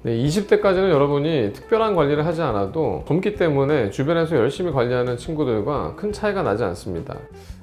네, 20대까지는 여러분이 특별한 관리를 하지 않아도 젊기 때문에 주변에서 열심히 관리하는 친구들과 큰 차이가 나지 않습니다.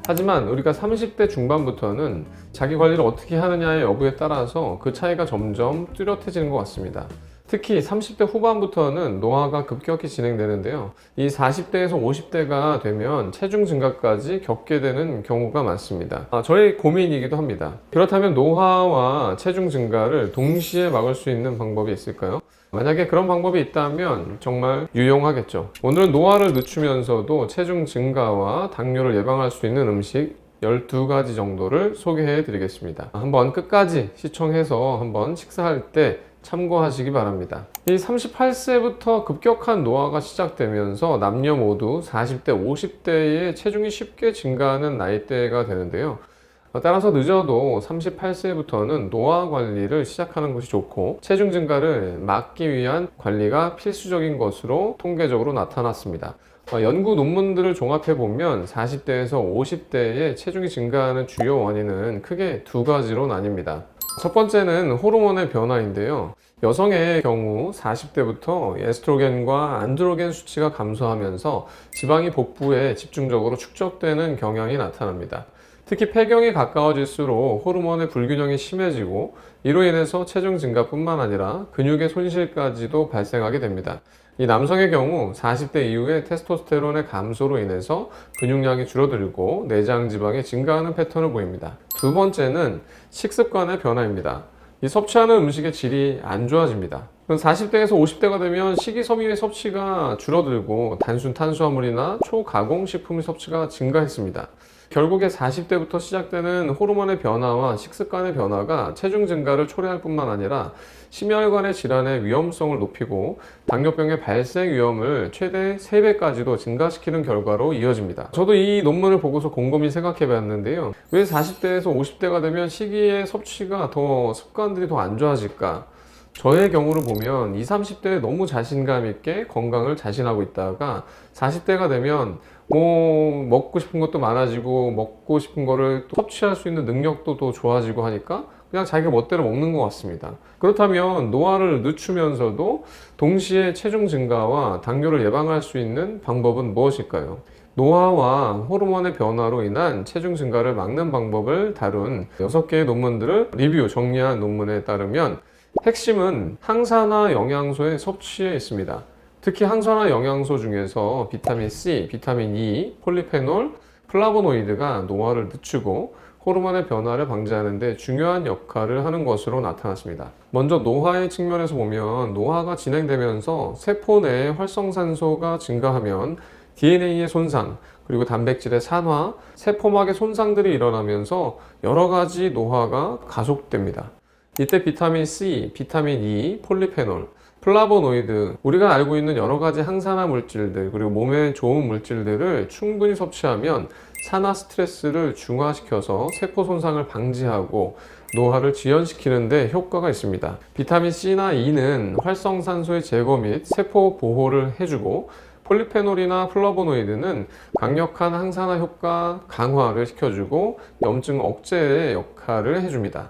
하지만 우리가 30대 중반부터는 자기 관리를 어떻게 하느냐의 여부에 따라서 그 차이가 점점 뚜렷해지는 것 같습니다. 특히 30대 후반부터는 노화가 급격히 진행되는데요. 이 40대에서 50대가 되면 체중 증가까지 겪게 되는 경우가 많습니다. 저의 고민이기도 합니다. 그렇다면 노화와 체중 증가를 동시에 막을 수 있는 방법이 있을까요? 만약에 그런 방법이 있다면 정말 유용하겠죠. 오늘은 노화를 늦추면서도 체중 증가와 당뇨를 예방할 수 있는 음식 12가지 정도를 소개해 드리겠습니다. 한번 끝까지 시청해서 한번 식사할 때 참고하시기 바랍니다. 이 38세부터 급격한 노화가 시작되면서 남녀 모두 40대, 50대의 체중이 쉽게 증가하는 나이대가 되는데요. 따라서 늦어도 38세부터는 노화 관리를 시작하는 것이 좋고 체중 증가를 막기 위한 관리가 필수적인 것으로 통계적으로 나타났습니다. 연구 논문들을 종합해 보면 40대에서 50대의 체중이 증가하는 주요 원인은 크게 두 가지로 나뉩니다. 첫 번째는 호르몬의 변화인데요. 여성의 경우 40대부터 에스트로겐과 안드로겐 수치가 감소하면서 지방이 복부에 집중적으로 축적되는 경향이 나타납니다. 특히 폐경이 가까워질수록 호르몬의 불균형이 심해지고 이로 인해서 체중 증가뿐만 아니라 근육의 손실까지도 발생하게 됩니다. 이 남성의 경우 40대 이후에 테스토스테론의 감소로 인해서 근육량이 줄어들고 내장 지방이 증가하는 패턴을 보입니다. 두 번째는 식습관의 변화입니다. 이 섭취하는 음식의 질이 안 좋아집니다. 40대에서 50대가 되면 식이섬유의 섭취가 줄어들고 단순 탄수화물이나 초가공식품의 섭취가 증가했습니다. 결국에 40대부터 시작되는 호르몬의 변화와 식습관의 변화가 체중 증가를 초래할 뿐만 아니라 심혈관의 질환의 위험성을 높이고 당뇨병의 발생 위험을 최대 3배까지도 증가시키는 결과로 이어집니다. 저도 이 논문을 보고서 곰곰이 생각해 봤는데요. 왜 40대에서 50대가 되면 식이의 섭취가 습관들이 더 안 좋아질까? 저의 경우를 보면 20, 30대에 너무 자신감 있게 건강을 자신하고 있다가 40대가 되면 먹고 싶은 것도 많아지고 먹고 싶은 거를 또 섭취할 수 있는 능력도 더 좋아지고 하니까 그냥 자기가 멋대로 먹는 것 같습니다. 그렇다면 노화를 늦추면서도 동시에 체중 증가와 당뇨를 예방할 수 있는 방법은 무엇일까요? 노화와 호르몬의 변화로 인한 체중 증가를 막는 방법을 다룬 6개의 논문들을 정리한 논문에 따르면 핵심은 항산화 영양소의 섭취에 있습니다. 특히 항산화 영양소 중에서 비타민 C, 비타민 E, 폴리페놀, 플라보노이드가 노화를 늦추고 호르몬의 변화를 방지하는 데 중요한 역할을 하는 것으로 나타났습니다. 먼저 노화의 측면에서 보면 노화가 진행되면서 세포 내의 활성산소가 증가하면 DNA의 손상, 그리고 단백질의 산화, 세포막의 손상들이 일어나면서 여러 가지 노화가 가속됩니다. 이때 비타민 C, 비타민 E, 폴리페놀, 플라보노이드, 우리가 알고 있는 여러 가지 항산화 물질들 그리고 몸에 좋은 물질들을 충분히 섭취하면 산화 스트레스를 중화시켜서 세포 손상을 방지하고 노화를 지연시키는 데 효과가 있습니다. 비타민 C나 E는 활성산소의 제거 및 세포 보호를 해주고 폴리페놀이나 플라보노이드는 강력한 항산화 효과 강화를 시켜주고 염증 억제의 역할을 해줍니다.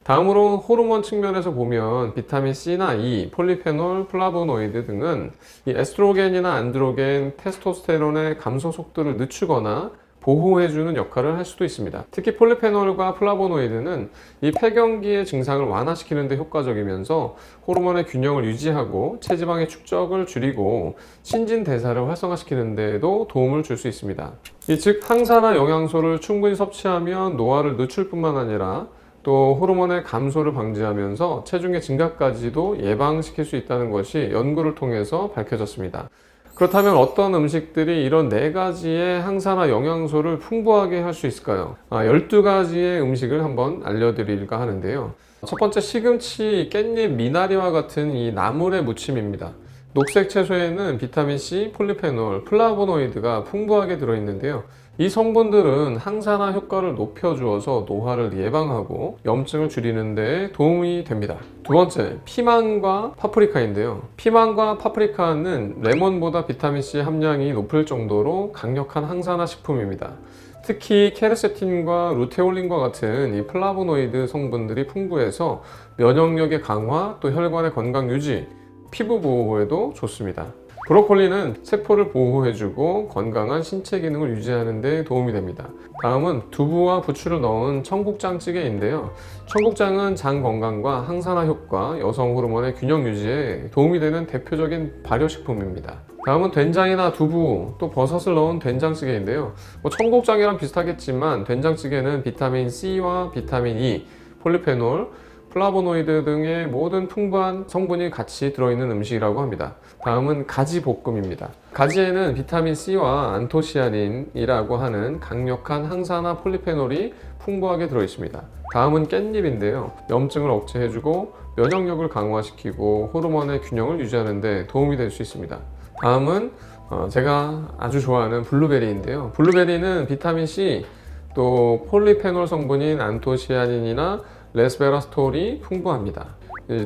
다음으로 호르몬 측면에서 보면 비타민 C나 E, 폴리페놀, 플라보노이드 등은 이 에스트로겐이나 안드로겐, 테스토스테론의 감소 속도를 늦추거나 보호해주는 역할을 할 수도 있습니다. 특히 폴리페놀과 플라보노이드는 이 폐경기의 증상을 완화시키는 데 효과적이면서 호르몬의 균형을 유지하고 체지방의 축적을 줄이고 신진대사를 활성화시키는 데에도 도움을 줄 수 있습니다. 즉 항산화 영양소를 충분히 섭취하면 노화를 늦출 뿐만 아니라 또 호르몬의 감소를 방지하면서 체중의 증가까지도 예방시킬 수 있다는 것이 연구를 통해서 밝혀졌습니다. 그렇다면 어떤 음식들이 이런 4가지의 항산화 영양소를 풍부하게 할 수 있을까요? 12가지의 음식을 한번 알려드릴까 하는데요. 첫 번째, 시금치, 깻잎, 미나리와 같은 이 나물의 무침입니다. 녹색 채소에는 비타민 C, 폴리페놀, 플라보노이드가 풍부하게 들어있는데요. 이 성분들은 항산화 효과를 높여주어서 노화를 예방하고 염증을 줄이는 데 도움이 됩니다. 두 번째, 피망과 파프리카인데요. 피망과 파프리카는 레몬보다 비타민C 함량이 높을 정도로 강력한 항산화 식품입니다. 특히 케르세틴과 루테올린과 같은 이 플라보노이드 성분들이 풍부해서 면역력의 강화, 또 혈관의 건강 유지, 피부 보호에도 좋습니다. 브로콜리는 세포를 보호해주고 건강한 신체 기능을 유지하는 데 도움이 됩니다. 다음은 두부와 부추를 넣은 청국장찌개인데요. 청국장은 장 건강과 항산화 효과, 여성 호르몬의 균형 유지에 도움이 되는 대표적인 발효식품입니다. 다음은 된장이나 두부, 또 버섯을 넣은 된장찌개인데요. 청국장이랑 비슷하겠지만 된장찌개는 비타민 C와 비타민 E, 폴리페놀, 플라보노이드 등의 모든 풍부한 성분이 같이 들어있는 음식이라고 합니다. 다음은 가지 볶음입니다. 가지에는 비타민 C와 안토시아닌이라고 하는 강력한 항산화 폴리페놀이 풍부하게 들어있습니다. 다음은 깻잎인데요. 염증을 억제해주고 면역력을 강화시키고 호르몬의 균형을 유지하는 데 도움이 될 수 있습니다. 다음은 제가 아주 좋아하는 블루베리인데요. 블루베리는 비타민 C, 또 폴리페놀 성분인 안토시아닌이나 레스베라스톨이 풍부합니다.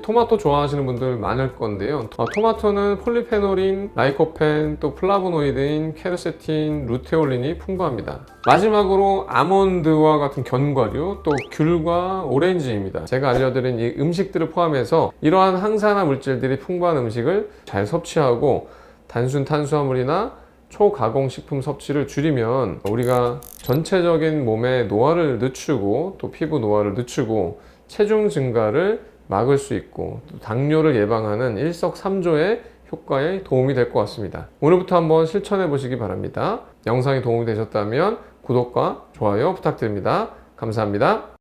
토마토 좋아하시는 분들 많을 건데요. 토마토는 폴리페놀인 라이코펜, 또 플라보노이드인 케르세틴, 루테올린이 풍부합니다. 마지막으로 아몬드와 같은 견과류, 또 귤과 오렌지입니다. 제가 알려드린 이 음식들을 포함해서 이러한 항산화 물질들이 풍부한 음식을 잘 섭취하고 단순 탄수화물이나 초가공 식품 섭취를 줄이면 우리가 전체적인 몸의 노화를 늦추고 또 피부 노화를 늦추고 체중 증가를 막을 수 있고 또 당뇨를 예방하는 일석삼조의 효과에 도움이 될 것 같습니다. 오늘부터 한번 실천해 보시기 바랍니다. 영상이 도움이 되셨다면 구독과 좋아요 부탁드립니다. 감사합니다.